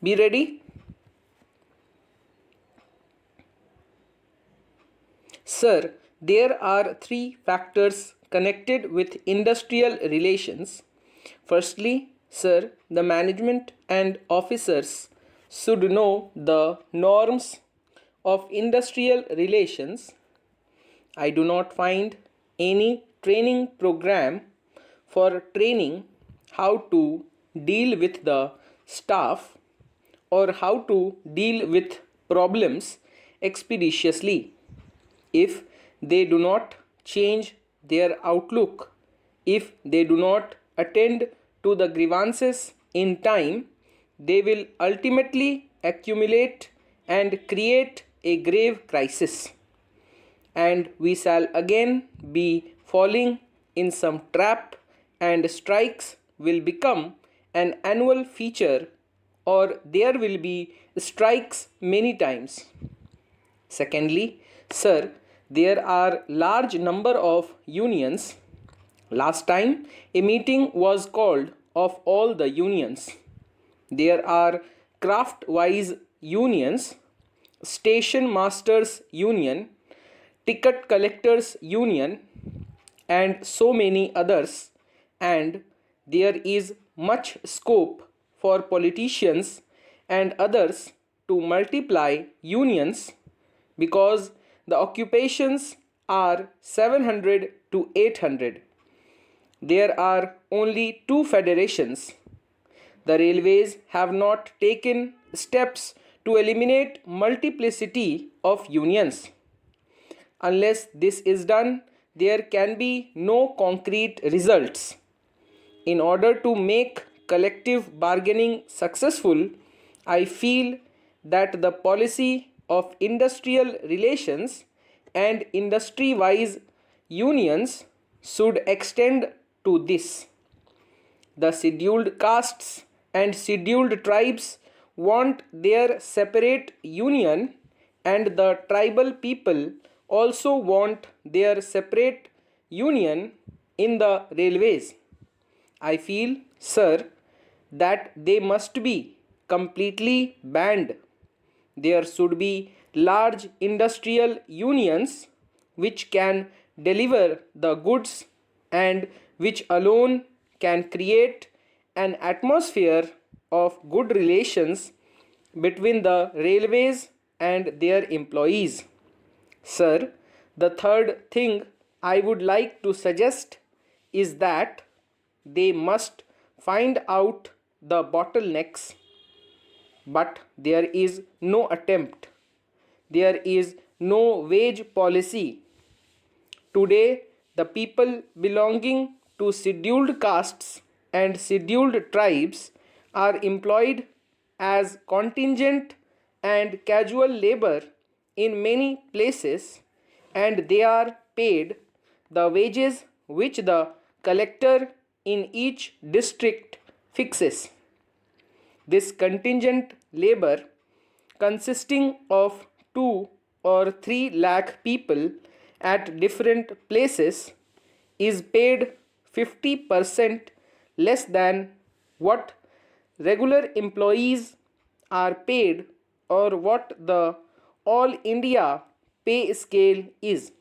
Be ready. Sir, there are three factors connected with industrial relations. Firstly, sir, the management and officers should know the norms of industrial relations. I do not find any training program for training how to deal with the staff or how to deal with problems expeditiously. If they do not change their outlook, if they do not attend to the grievances in time, they will ultimately accumulate and create a grave crisis. And we shall again be falling in some trap, and strikes will become an annual feature, or there will be strikes many times. Secondly, sir, there are large number of unions. Last time a meeting was called of all the unions. There are craft-wise unions, station masters union, ticket collectors union, and so many others, and there is much scope for politicians and others to multiply unions because the occupations are 700 to 800. There are only two federations. The railways have not taken steps to eliminate multiplicity of unions. Unless this is done, there can be no concrete results. In order to make collective bargaining successful, I feel that the policy of industrial relations and industry-wise unions should extend to this. The scheduled castes and scheduled tribes want their separate union, and the tribal people also want their separate union in the railways. I feel, sir, that they must be completely banned. There should be large industrial unions which can deliver the goods and which alone can create an atmosphere of good relations between the railways and their employees. Sir, the third thing I would like to suggest is that they must find out the bottlenecks, but there is no attempt. There is no wage policy. Today, the people belonging to scheduled castes and scheduled tribes are employed as contingent and casual labor in many places, and they are paid the wages which the collector in each district fixes. This contingent labor, consisting of 2 or 3 lakh people at different places, is paid 50% less than what regular employees are paid or what the all India pay scale is.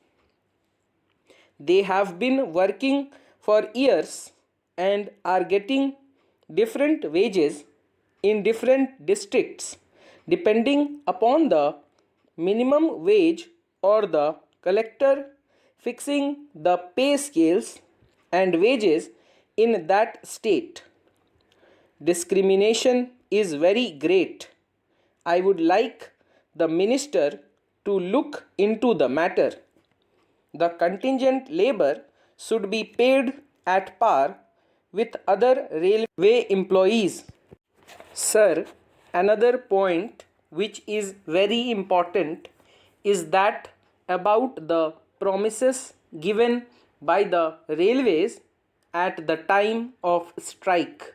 They have been working for years and are getting different wages in different districts depending upon the minimum wage or the collector fixing the pay scales and wages in that state. Discrimination is very great. I would like the minister to look into the matter. The contingent labor should be paid at par with other railway employees. Sir, another point which is very important is that about the promises given by the railways at the time of strike.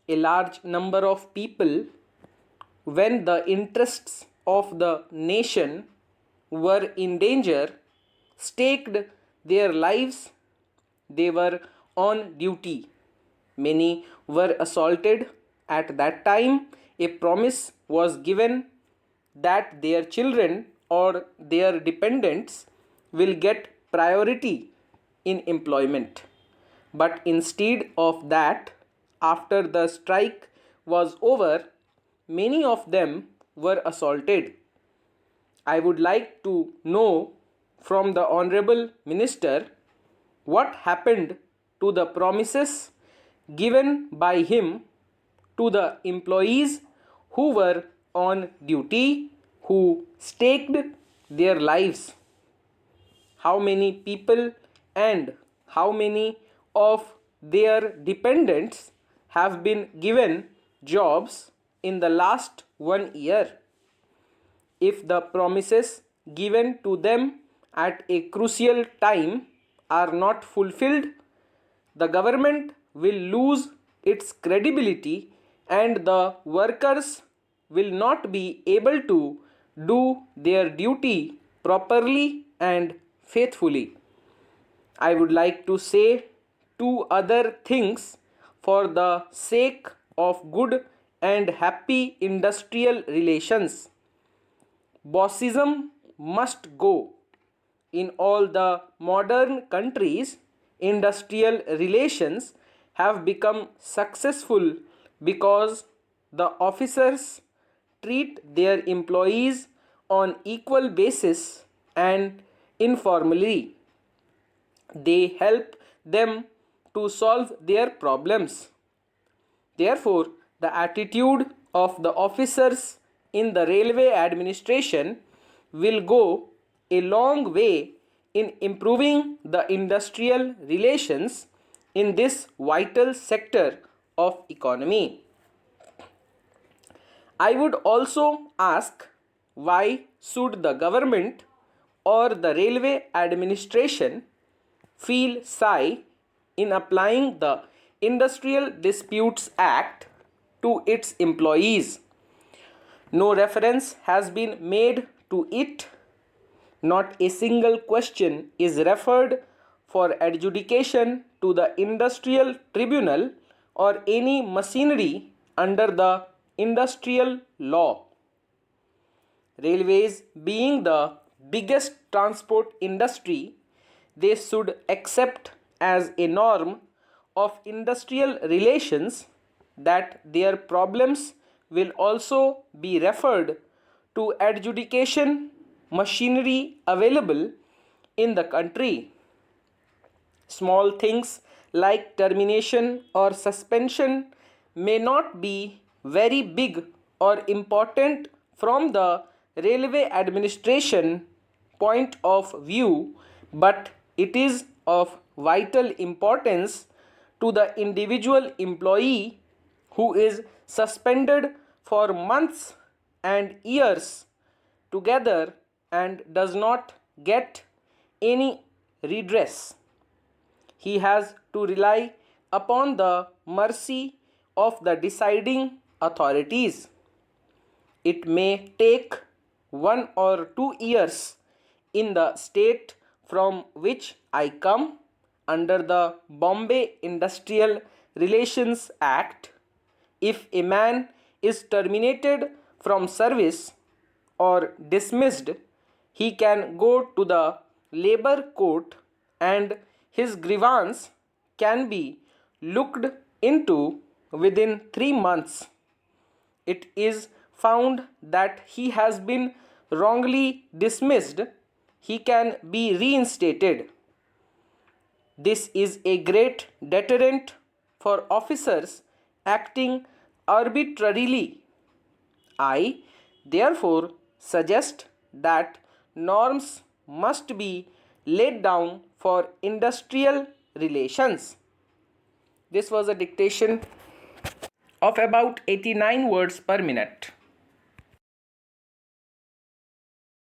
A large number of people, when the interests of the nation were in danger, staked their lives. They were on duty. Many were assaulted at that time a promise was given that their children or their dependents will get priority in employment. But instead of that, after the strike was over, many of them were assaulted. I would like to know from the Honorable Minister what happened to the promises given by him to the employees who were on duty, who staked their lives. How many people and how many of their dependents have been given jobs in the last 1 year? If the promises given to them at a crucial time are not fulfilled, the government will lose its credibility and the workers will not be able to do their duty properly and faithfully. I would like to say two other things for the sake of good and happy industrial relations. Bossism must go. In all the modern countries, industrial relations have become successful because the officers treat their employees on equal basis and informally. They help them to solve their problems. Therefore, the attitude of the officers in the railway administration will go a long way in improving the industrial relations in this vital sector of economy. I would also ask, why should the government or the railway administration feel shy in applying the Industrial Disputes Act to its employees? No reference has been made to it. Not a single question is referred for adjudication to the industrial tribunal or any machinery under the industrial law. Railways being the biggest transport industry, they should accept as a norm of industrial relations that their problems will also be referred to adjudication machinery available in the country. Small things like termination or suspension may not be very big or important from the railway administration point of view, but it is of vital importance to the individual employee who is suspended for months and years together and does not get any redress. He has to rely upon the mercy of the deciding authorities. It may take 1 or 2 years in the state from which I come under the Bombay Industrial Relations Act. If a man is terminated from service or dismissed, he can go to the labor court and his grievance can be looked into within 3 months. It is found that he has been wrongly dismissed, he can be reinstated. This is a great deterrent for officers acting arbitrarily. I therefore suggest that norms must be laid down for industrial relations. This was a dictation of about 89 words per minute.